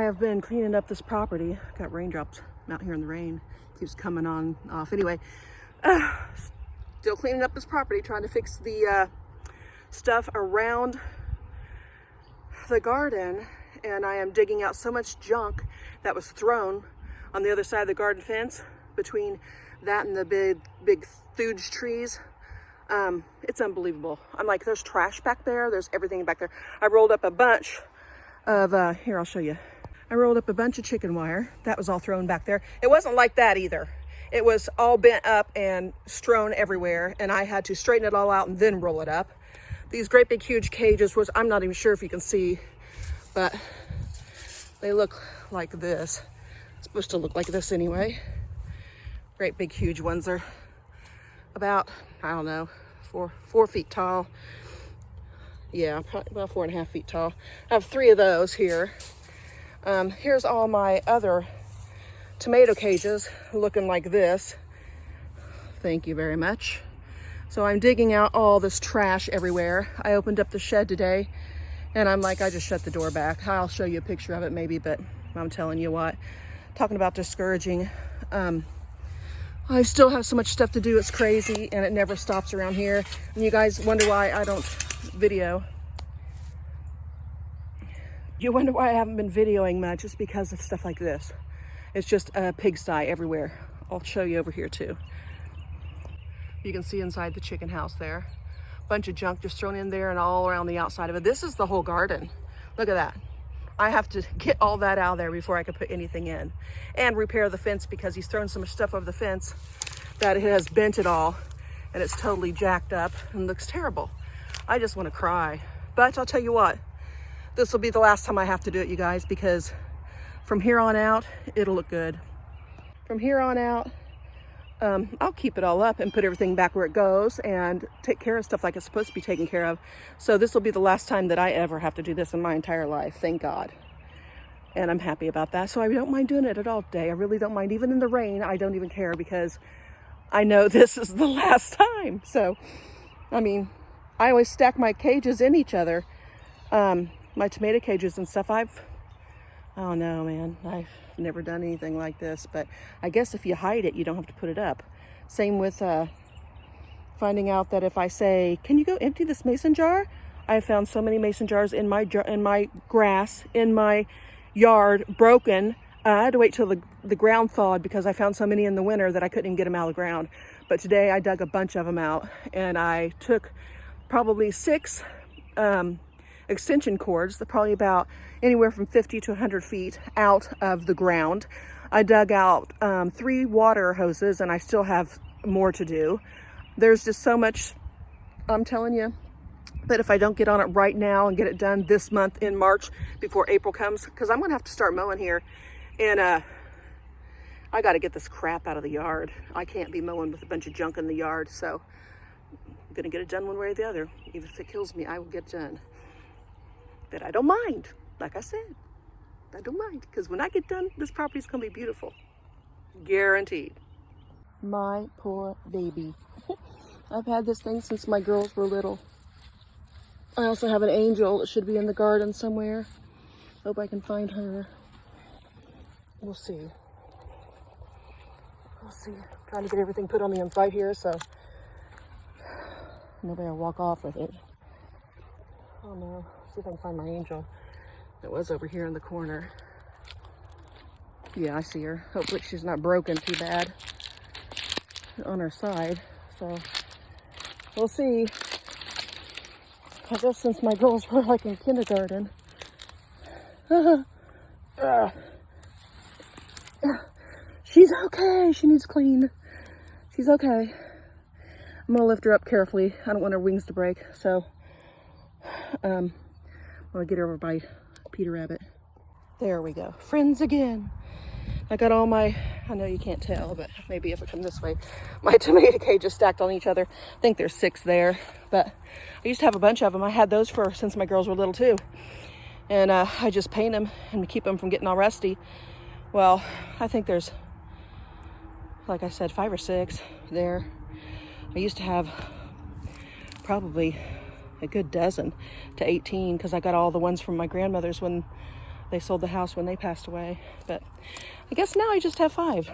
have been cleaning up this property. Got raindrops out here in the rain. Keeps coming on off. Anyway, still cleaning up this property, trying to fix the stuff around the garden. And I am digging out so much junk that was thrown on the other side of the garden fence between that and the big thuge trees. It's unbelievable. I'm like, there's trash back there. There's everything back there. I rolled up a bunch of, here, I'll show you. I rolled up a bunch of chicken wire. That was all thrown back there. It wasn't like that either. It was all bent up and strewn everywhere. And I had to straighten it all out and then roll it up. These great big huge cages, which I'm not even sure if you can see, but they look like this. It's supposed to look like this anyway. Great big huge ones are about, I don't know, four feet tall. Yeah, probably about 4.5 feet tall. I have 3 of those here. Here's all my other tomato cages looking like this. Thank you very much. So I'm digging out all this trash everywhere. I opened up the shed today and I'm like, I just shut the door back. I'll show you a picture of it maybe, but I'm telling you what, talking about discouraging. I still have so much stuff to do. It's crazy and it never stops around here. And you guys wonder why I don't video. You wonder why I haven't been videoing much. It's because of stuff like this. It's just a pigsty everywhere. I'll show you over here too. You can see inside the chicken house there. Bunch of junk just thrown in there and all around the outside of it. This is the whole garden. Look at that. I have to get all that out of there before I can put anything in. And repair the fence because he's thrown so much stuff over the fence that it has bent it all and it's totally jacked up and looks terrible. I just want to cry. But I'll tell you what, this will be the last time I have to do it, you guys, because from here on out, it'll look good. From here on out, I'll keep it all up and put everything back where it goes and take care of stuff like it's supposed to be taken care of. So this will be the last time that I ever have to do this in my entire life, thank God. And I'm happy about that. So I don't mind doing it at all today. I really don't mind. Even in the rain, I don't even care because I know this is the last time. So, I mean, I always stack my cages in each other. My tomato cages and stuff. I don't know, man. I've never done anything like this, but I guess if you hide it, you don't have to put it up. Same with finding out that if I say, can you go empty this mason jar? I have found so many mason jars in my grass, in my yard, broken. I had to wait till the ground thawed because I found so many in the winter that I couldn't even get them out of the ground. But today I dug a bunch of them out and I took probably 6 extension cords, probably about anywhere from 50 to 100 feet out of the ground. I dug out 3 water hoses and I still have more to do. There's just so much, I'm telling you. But if I don't get on it right now and get it done this month in March before April comes, because I'm gonna have to start mowing here and I got to get this crap out of the yard. I can't be mowing with a bunch of junk in the yard, so I'm gonna get it done one way or the other. Even if it kills me, I will get it done. But I don't mind. Like I said, I don't mind. Because when I get done, this property's going to be beautiful. Guaranteed. My poor baby. I've had this thing since my girls were little. I also have an angel that should be in the garden somewhere. Hope I can find her. We'll see. We'll see. Trying to get everything put on the inside here so nobody will walk off with it. Oh no. See if I can find my angel. It was over here in the corner. Yeah, I see her. Hopefully she's not broken too bad on her side. So we'll see. I guess since my girls were like in kindergarten. She's okay. She needs clean. She's okay. I'm gonna lift her up carefully. I don't want her wings to break. So I'm gonna get her over by Peter Rabbit. There we go. Friends again. I got all my, I know you can't tell, but maybe if I come this way, my tomato cages stacked on each other. I think there's 6 there, but I used to have a bunch of them. I had those since my girls were little too. And I just paint them and keep them from getting all rusty. Well, I think there's, like I said, 5 or 6 there. I used to have probably a good dozen to 18 because I got all the ones from my grandmother's when They sold the house when they passed away, but I guess now I just have 5.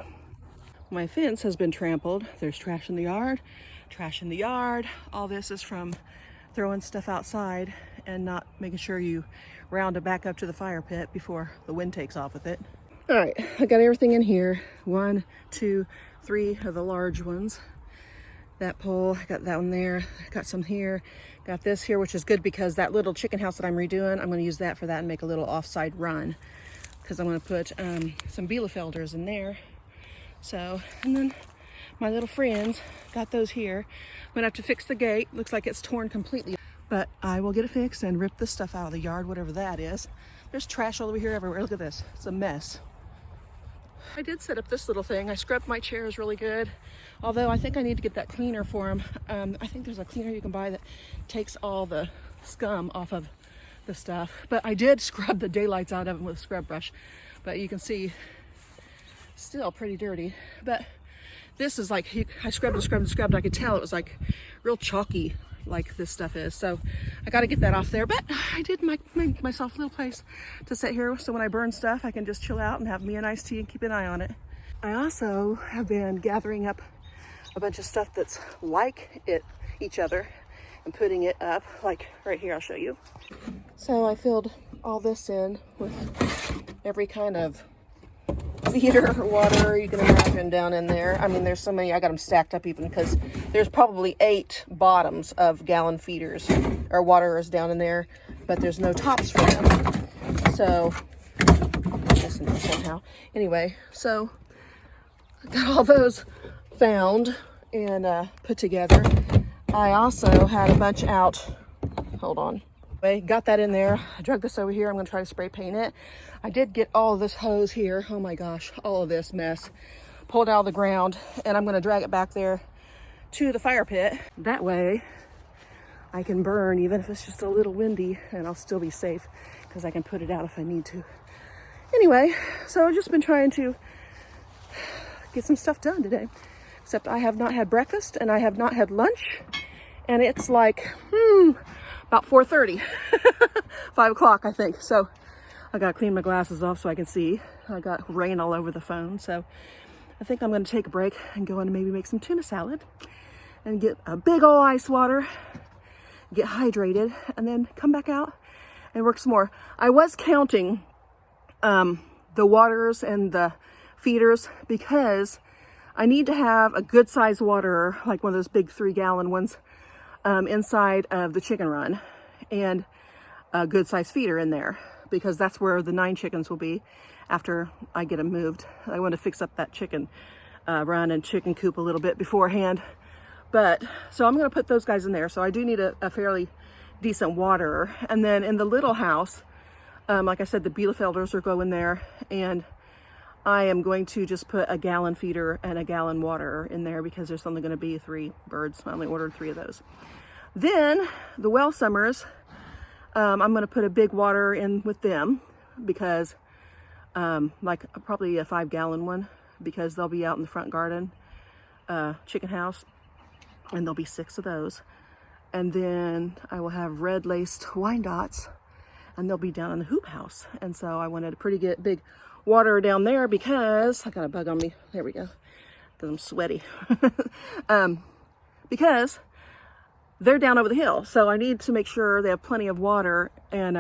My fence has been trampled. There's trash in the yard, trash in the yard. All this is from throwing stuff outside and not making sure you round it back up to the fire pit before the wind takes off with it. All right, I got everything in here. 1, 2, 3 of the large ones. That pole, I got that one there. I got some here. Got this here, which is good because that little chicken house that I'm redoing, I'm going to use that for that and make a little offside run because I'm going to put some Bielefelders in there. So, and then my little friends got those here. I'm going to have to fix the gate. Looks like it's torn completely, but I will get it fixed and rip this stuff out of the yard, whatever that is. There's trash all over here everywhere. Look at this. It's a mess. I did set up this little thing. I scrubbed my chairs really good. Although I think I need to get that cleaner for them. I think there's a cleaner you can buy that takes all the scum off of the stuff. But I did scrub the daylights out of them with a scrub brush. But you can see, still pretty dirty. But this is like, I scrubbed and scrubbed and scrubbed. I could tell it was like real chalky like this stuff is. So I got to get that off there. But I did make myself a little place to sit here. So when I burn stuff, I can just chill out and have me a nice tea and keep an eye on it. I also have been gathering up a bunch of stuff that's like each other and putting it up, like right here. I'll show you. So I filled all this in with every kind of feeder water you can imagine down in there. I mean, there's so many. I got them stacked up even because there's probably 8 bottoms of gallon feeders or waterers down in there, but there's no tops for them. So this in there somehow. Anyway, so I got all those found and put together. I also had a bunch out. Hold on. Got that in there. I drug this over here. I'm going to try to spray paint it. I did get all of this hose here. Oh my gosh, all of this mess pulled out of the ground, and I'm going to drag it back there to the fire pit. That way I can burn even if it's just a little windy, and I'll still be safe because I can put it out if I need to. Anyway, so I've just been trying to get some stuff done today. Except I have not had breakfast and I have not had lunch, and it's like about 4:30, 5 o'clock I think. So I gotta clean my glasses off so I can see. I got rain all over the phone, so I think I'm gonna take a break and go and maybe make some tuna salad and get a big ol' ice water, get hydrated, and then come back out and work some more. I was counting the waters and the feeders because I need to have a good size waterer, like one of those big 3-gallon ones, inside of the chicken run, and a good size feeder in there, because that's where the 9 chickens will be after I get them moved. I want to fix up that chicken run and chicken coop a little bit beforehand. But so I'm going to put those guys in there. So I do need a fairly decent waterer. And then in the little house, like I said, the Bielefelders are going there, and I am going to just put a gallon feeder and a gallon water in there because there's only going to be 3 birds. I only ordered 3 of those. Then the Welsumers, I'm going to put a big water in with them because like probably a 5-gallon one, because they'll be out in the front garden chicken house, and there'll be 6 of those. And then I will have red laced Wyandottes, and they'll be down in the hoop house. And so I wanted a pretty good big water down there because I got a bug on me. There we go. Because I'm sweaty. Because they're down over the hill. So I need to make sure they have plenty of water, and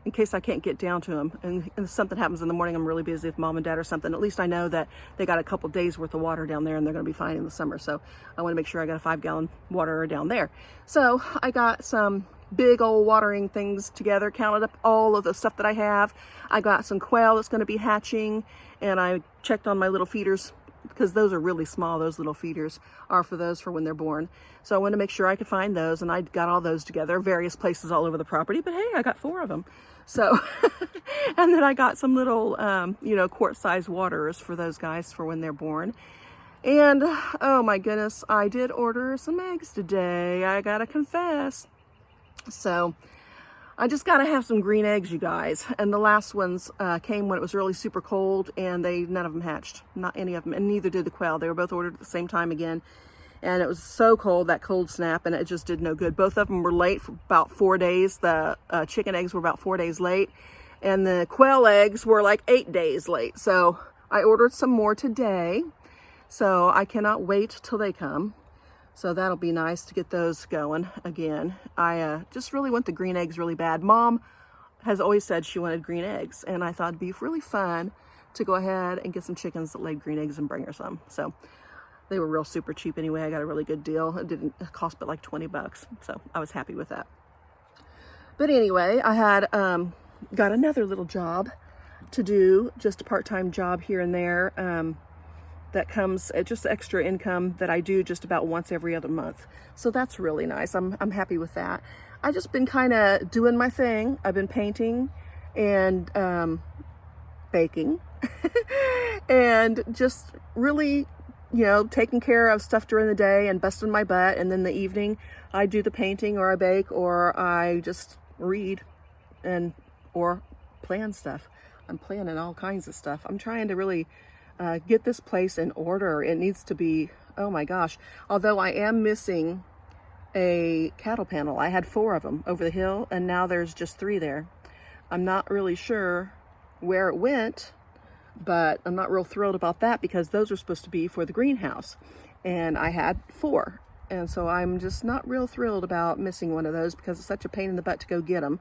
in case I can't get down to them. And if something happens in the morning, I'm really busy with mom and dad or something, at least I know that they got a couple days worth of water down there and they're going to be fine in the summer. So I want to make sure I got a 5-gallon waterer down there. So I got some big old watering things together, counted up all of the stuff that I have. I got some quail that's going to be hatching, and I checked on my little feeders because those are really small. Those little feeders are for those for when they're born. So I wanted to make sure I could find those, and I got all those together, various places all over the property, but hey, I got 4 of them. So, and then I got some little, quart-sized waterers for those guys for when they're born. And oh my goodness, I did order some eggs today. I gotta confess. So I just got to have some green eggs, you guys. And the last ones came when it was really super cold, and none of them hatched. Not any of them. And neither did the quail. They were both ordered at the same time again. And it was so cold, that cold snap, and it just did no good. Both of them were late for about 4 days. The chicken eggs were about 4 days late. And the quail eggs were like 8 days late. So I ordered some more today. So I cannot wait till they come. So that'll be nice to get those going again. I just really want the green eggs really bad. Mom has always said she wanted green eggs, and I thought it'd be really fun to go ahead and get some chickens that laid green eggs and bring her some. So they were real super cheap anyway. I got a really good deal. It didn't cost but like 20 bucks. So I was happy with that. But anyway, I had got another little job to do, just a part-time job here and there. That comes at just extra income that I do just about once every other month. So that's really nice. I'm happy with that. I just been kind of doing my thing. I've been painting and baking and just really, you know, taking care of stuff during the day and busting my butt. And then the evening I do the painting, or I bake, or I just read and or plan stuff. I'm planning all kinds of stuff. I'm trying to really get this place in order. It needs to be, oh my gosh. Although I am missing a cattle panel. I had 4 of them over the hill, and now there's just 3 there. I'm not really sure where it went, but I'm not real thrilled about that because those were supposed to be for the greenhouse, and I had 4. And so I'm just not real thrilled about missing one of those because it's such a pain in the butt to go get them.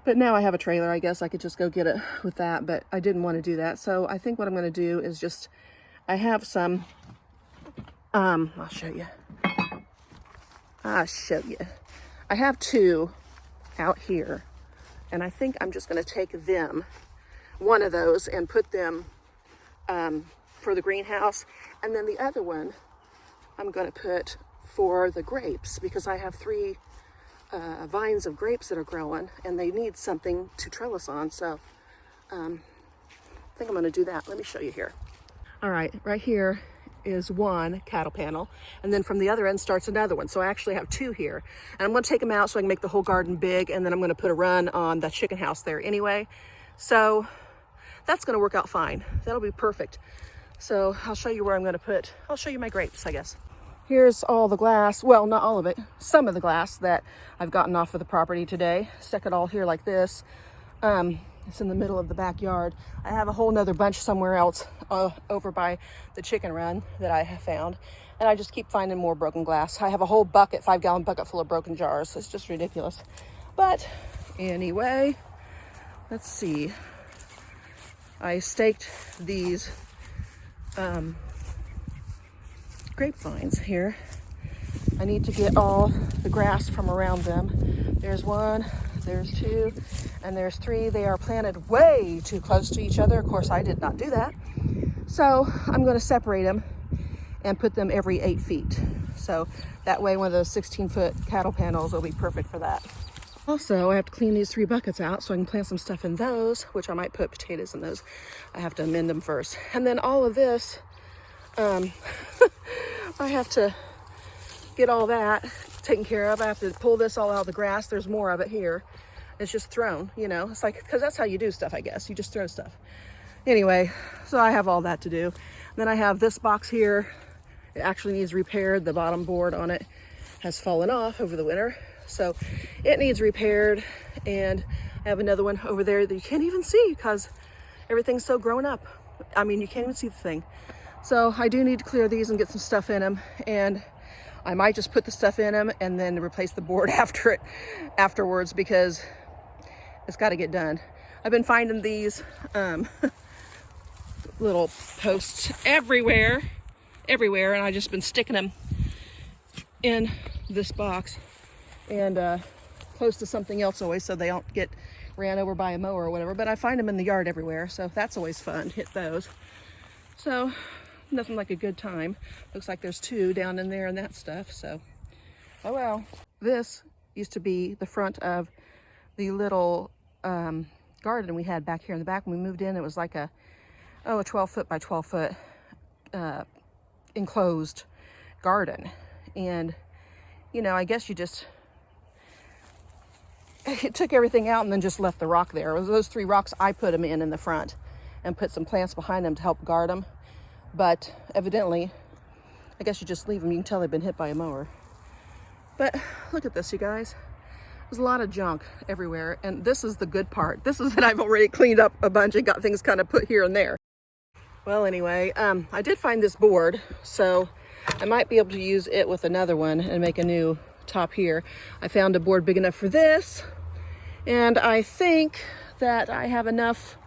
But now I have a trailer. I guess I could just go get it with that, but I didn't want to do that. So I think what I'm going to do is just, I have some, I'll show you. I have 2 out here, and I think I'm just going to take them, one of those, and put them for the greenhouse. And then the other one I'm going to put for the grapes, because I have 3 vines of grapes that are growing, and they need something to trellis on. So I think I'm going to do that. Let me show you here. All right, right here is one cattle panel, and then from the other end starts another one. So I actually have 2 here, and I'm going to take them out so I can make the whole garden big, and then I'm going to put a run on the chicken house there anyway. So that's going to work out fine. That'll be perfect. So I'll show you where I'm going to put, I'll show you my grapes, I guess. Here's all the glass, well, not all of it, some of the glass that I've gotten off of the property today. Stuck it all here like this. It's in the middle of the backyard. I have a whole nother bunch somewhere else over by the chicken run that I have found. And I just keep finding more broken glass. I have a whole bucket, 5-gallon bucket full of broken jars. It's just ridiculous. But anyway, let's see. I staked these grapevines here. I need to get all the grass from around them. There's 1, there's 2, and there's 3. They are planted way too close to each other. Of course, I did not do that. So I'm going to separate them and put them every 8 feet. So that way one of those 16-foot cattle panels will be perfect for that. Also, I have to clean these 3 buckets out so I can plant some stuff in those, which I might put potatoes in those. I have to amend them first. And then all of this, I have to get all that taken care of. I have to pull this all out of the grass. There's more of it here. It's just thrown, you know. It's like, because that's how you do stuff, I guess. You just throw stuff. Anyway, so I have all that to do. Then I have this box here. It actually needs repaired. The bottom board on it has fallen off over the winter. So it needs repaired. And I have another one over there that you can't even see because everything's so grown up. I mean, you can't even see the thing. So I do need to clear these and get some stuff in them. And I might just put the stuff in them and then replace the board afterwards because it's got to get done. I've been finding these little posts everywhere, and I've just been sticking them in this box and close to something else always so they don't get ran over by a mower or whatever. But I find them in the yard everywhere, so that's always fun, hit those. So nothing like a good time. Looks like there's 2 down in there and that stuff, so oh well. This used to be the front of the little garden we had back here in the back. When we moved in, it was like a 12-foot by 12-foot enclosed garden. And you know, I guess you just took everything out and then just left the rock there. It was those 3 rocks. I put them in the front and put some plants behind them to help guard them. But evidently, I guess you just leave them. You can tell they've been hit by a mower. But look at this, you guys. There's a lot of junk everywhere, and this is the good part. This is that I've already cleaned up a bunch and got things kind of put here and there. Well, anyway, I did find this board, so I might be able to use it with another one and make a new top here. I found a board big enough for this, and I think that I have enough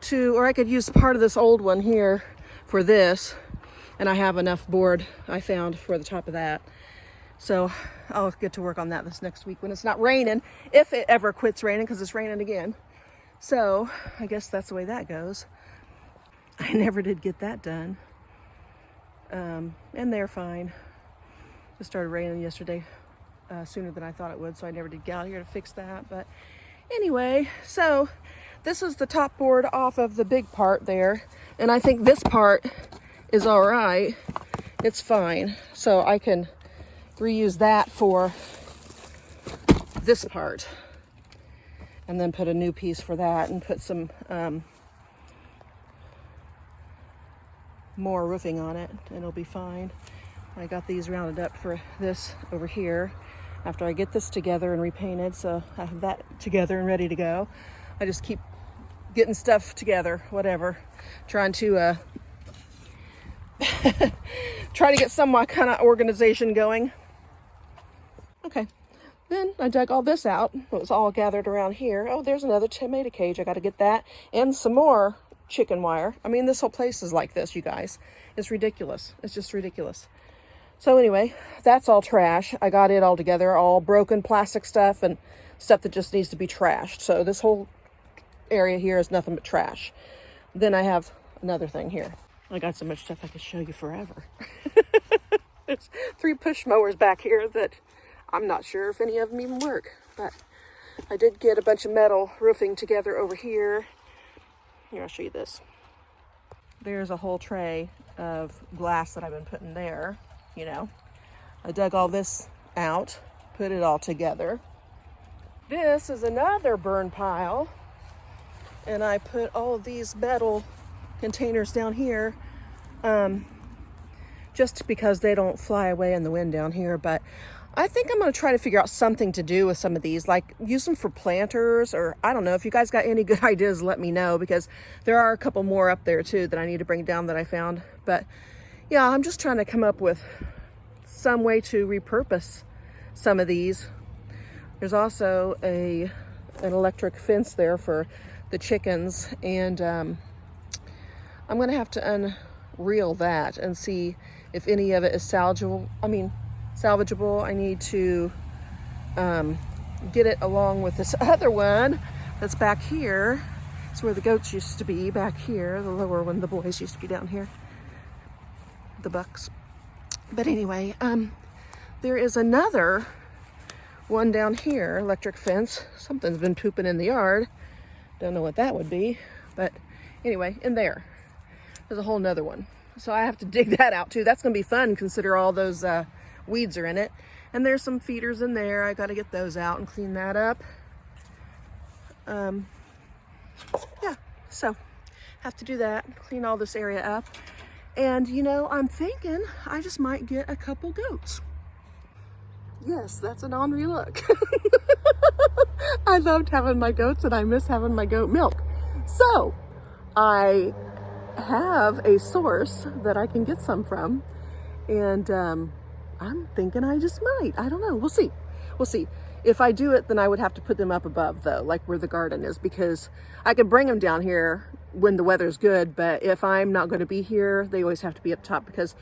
to, or I could use part of this old one here for this, and I have enough board I found for the top of that. So I'll get to work on that this next week when it's not raining, if it ever quits raining, because it's raining again. So I guess that's the way that goes. I never did get that done. And they're fine. It started raining yesterday sooner than I thought it would, so I never did get out here to fix that. But anyway, so this is the top board off of the big part there, and I think this part is all right. It's fine. So I can reuse that for this part and then put a new piece for that and put some more roofing on it, and it'll be fine. I got these rounded up for this over here after I get this together and repainted, so I have that together and ready to go. I just keep getting stuff together, whatever, trying to try to get some kind of organization going. Okay, then I dug all this out. It was all gathered around here. Oh, there's another tomato cage. I got to get that and some more chicken wire. I mean, this whole place is like this, you guys. It's ridiculous. It's just ridiculous. So anyway, that's all trash. I got it all together, all broken plastic stuff and stuff that just needs to be trashed. So this whole area here is nothing but trash. Then I have another thing here. I got so much stuff I could show you forever. There's 3 push mowers back here that I'm not sure if any of them even work, but I did get a bunch of metal roofing together over here. Here, I'll show you this. There's a whole tray of glass that I've been putting there, you know. I dug all this out, put it all together. This is another burn pile, and I put all of these metal containers down here just because they don't fly away in the wind down here, but I think I'm going to try to figure out something to do with some of these, like use them for planters, or I don't know. If you guys got any good ideas, let me know, because there are a couple more up there too that I need to bring down that I found. But yeah, I'm just trying to come up with some way to repurpose some of these. There's also an electric fence there for the chickens, and I'm going to have to unreel that and see if any of it is salvageable. I need to get it along with this other one that's back here. It's where the goats used to be, back here. The lower one, the boys used to be down here, the bucks. But anyway, there is another one down here, electric fence. Something's been pooping in the yard. Don't know what that would be, but anyway, in there, there's a whole nother one. So I have to dig that out too. That's gonna be fun, consider all those weeds are in it. And there's some feeders in there. I got to get those out and clean that up. Yeah, so have to do that, clean all this area up. And you know, I'm thinking I just might get a couple goats. Yes, that's an Henri look. I loved having my goats and I miss having my goat milk. So I have a source that I can get some from, and I'm thinking I just might. I don't know. We'll see. We'll see. If I do it, then I would have to put them up above, though, like where the garden is, because I could bring them down here when the weather's good, but if I'm not going to be here, they always have to be up top, because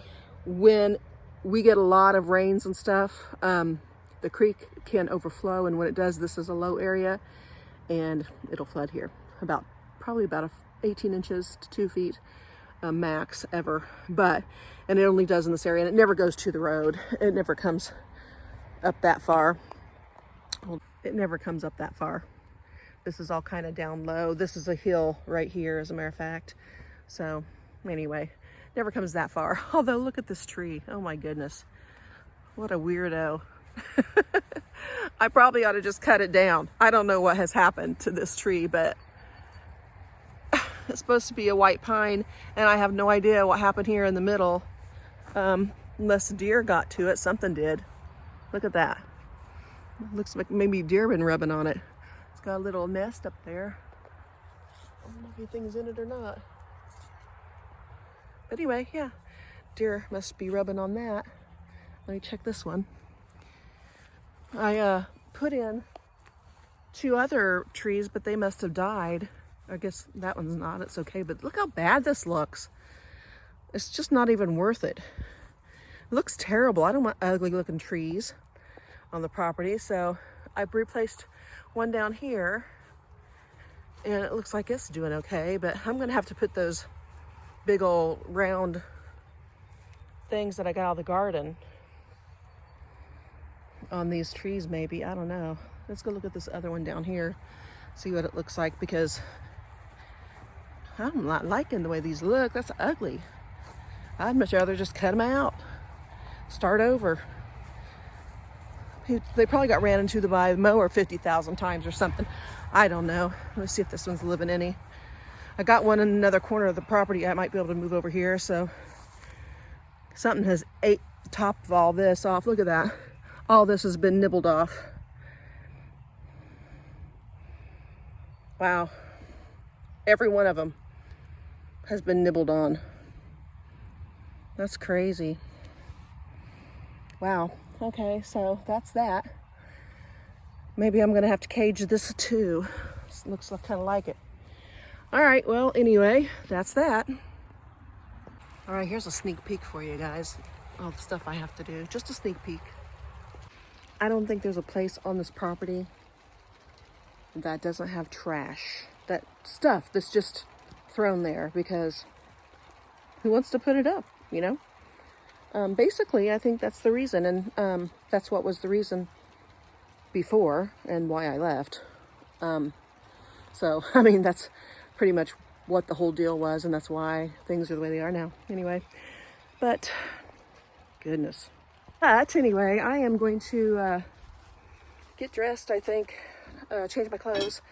when we get a lot of rains and stuff, the creek can overflow, and when it does, this is a low area, and it'll flood here. Probably about 18 inches to 2 feet max ever, and it only does in this area, and it never goes to the road. It never comes up that far. It never comes up that far. This is all kind of down low. This is a hill right here, as a matter of fact. So anyway, never comes that far. Although look at this tree. Oh my goodness, what a weirdo. I probably ought to just cut it down. I don't know what has happened to this tree, but it's supposed to be a white pine, and I have no idea what happened here in the middle. Unless deer got to it, something did. Look at that. Looks like maybe deer been rubbing on it. It's got a little nest up there. I don't know if anything's in it or not. But anyway, yeah, deer must be rubbing on that. Let me check this one. I put in 2 other trees, but they must have died. I guess that one's not, it's okay, but look how bad this looks. It's just not even worth it. It looks terrible. I don't want ugly looking trees on the property, so I've replaced one down here, and it looks like it's doing okay, but I'm gonna have to put those big old round things that I got out of the garden on these trees maybe. I don't know. Let's go look at this other one down here, see what it looks like, because I'm not liking the way these look. That's ugly. I'd much rather just cut them out, start over. They probably got ran into by the mower 50,000 times or something. I don't know. Let's see if this one's living any. I got one in another corner of the property. I might be able to move over here. So something has ate the top of all this off. Look at that. All this has been nibbled off. Wow. Every one of them has been nibbled on. That's crazy. Wow. Okay, so that's that. Maybe I'm gonna have to cage this too. This looks kind of like it. All right, well, anyway, that's that. All right, here's a sneak peek for you guys. All the stuff I have to do, just a sneak peek. I don't think there's a place on this property that doesn't have trash. That stuff that's just thrown there because who wants to put it up, you know? Basically, I think that's the reason, and that's what was the reason before and why I left. So, I mean, that's pretty much what the whole deal was, and that's why things are the way they are now. Anyway, but goodness. But anyway, I am going to get dressed, I think, change my clothes,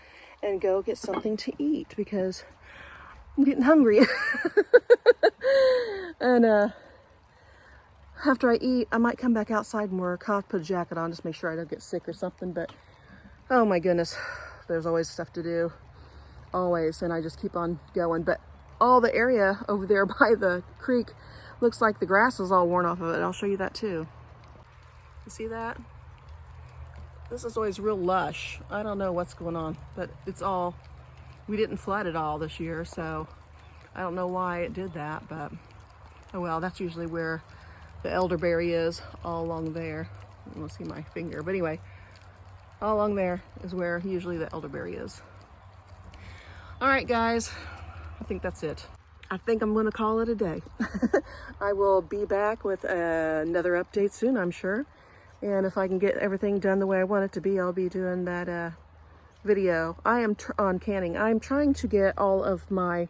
and go get something to eat because I'm getting hungry. And after I eat, I might come back outside and work. I'll put a jacket on, just make sure I don't get sick or something. But oh my goodness, there's always stuff to do, always, and I just keep on going. But all the area over there by the creek looks like the grass is all worn off of it. I'll show you that too. You see that? This is always real lush. I don't know what's going on, but it's all, we didn't flood it all this year, so I don't know why it did that, but oh well, that's usually where the elderberry is, all along there. You won't see my finger, but anyway, all along there is where usually the elderberry is. All right, guys, I think that's it. I think I'm gonna call it a day. I will be back with another update soon, I'm sure. And if I can get everything done the way I want it to be, I'll be doing that video. I am on canning. I'm trying to get all of my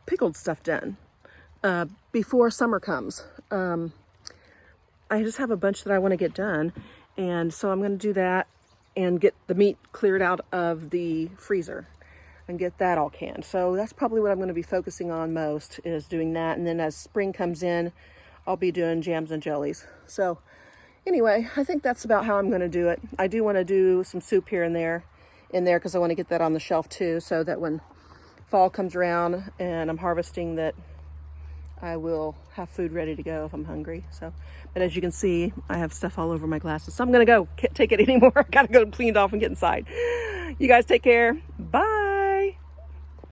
pickled stuff done before summer comes. I just have a bunch that I want to get done, and so I'm going to do that and get the meat cleared out of the freezer and get that all canned. So that's probably what I'm going to be focusing on most, is doing that. And then as spring comes in, I'll be doing jams and jellies. So anyway, I think that's about how I'm going to do it. I do want to do some soup here and there because I want to get that on the shelf too, so that when fall comes around and I'm harvesting, that I will have food ready to go if I'm hungry. So, but as you can see, I have stuff all over my glasses. So I'm going to go. Can't take it anymore. I got to go clean it off and get inside. You guys take care. Bye.